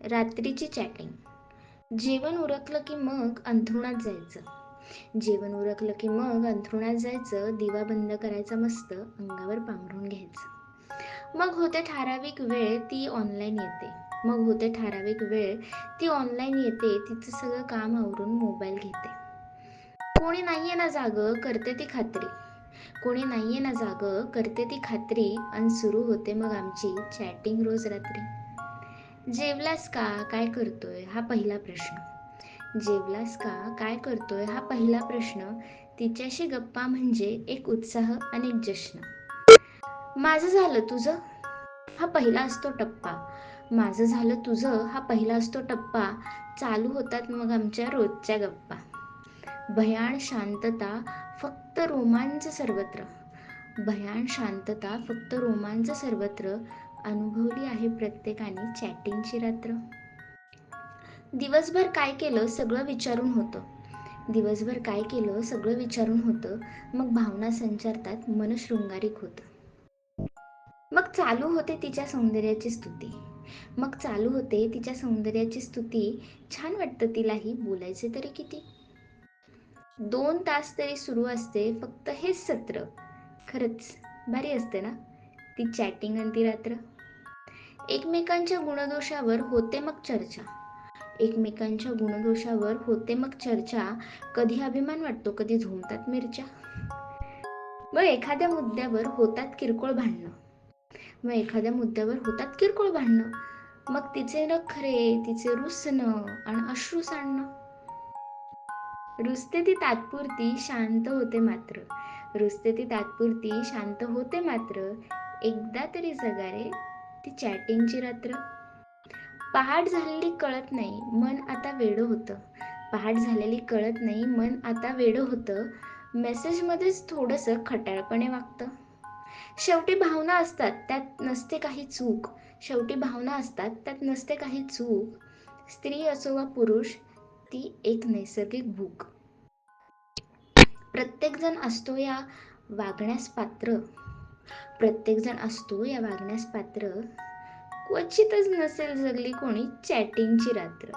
रात्रीची चॅटिंग. जेवण उरकलं की मग अंथरुणात जायचं. जेवण उरकलं की मग अंथरुणात जायचं, दिवा बंद करायचा मस्त, अंगावर पांघरून घ्यायचं. मग होते ठराविक वेळ ती ऑनलाईन येते. ती ऑनलाईन येते, तिचं सगळं काम आवरून मोबाईल घेते. कोणी नाहीये ना जागं, करते ती खात्री. आणि सुरू होते मग आमची चॅटिंग रोज रात्री. जेवलास का, काय करतोय, हा पहिला प्रश्न. तिच्याशी गप्पा म्हणजे एक उत्साह आणि एक जश्न. माझं झालं तुझं, हा पहिला असतो टप्पा. चालू होतात मग आमच्या रोजच्या गप्पा. भयान शांतता, फक्त रोमांच सर्वत्र. अनुभवली आहे प्रत्येकाने चॅटिंगची रात्र. दिवसभर काय केलं सगळं विचारून होतं. मग भावना संचारतात, मन शृंगारिक होतं. मग चालू होते तिच्या सौंदर्याची स्तुती. छान वाटतं तिलाही, बोलायचे तरी किती. 2 तास तरी सुरू असते फक्त हेच सत्र. खरंच भारी असते ना ती चॅटिंग आणि ती रात्र. एकमेकांच्या गुणदोषावर होते मग चर्चा. कधी अभिमान वाटतो, कधी झोंबतात मिरच्या. मग एखाद्या मुद्द्यावर होतात किरकोळ भांडणं. मग तिचे नखरे, तिचे रुसणं आणि अश्रू सांडणं. रुसते ती तात्पुरती, शांत होते मात्र. एकदा तरी जगा रे ती चॅटिंगची रात्र. पहाट झालेली कळत नाही, मन आता वेडं होतं. मेसेजमध्येच थोडंसं खट्याळपणे वागतं. शेवटी भावना असतात त्यात नसते काही चूक. स्त्री असो वा पुरुष, ती एक नैसर्गिक भूक. प्रत्येक जण असतो या वागण्यास पात्र. क्वचितच नसेल जगली कोणी चॅटिंगची रात्र.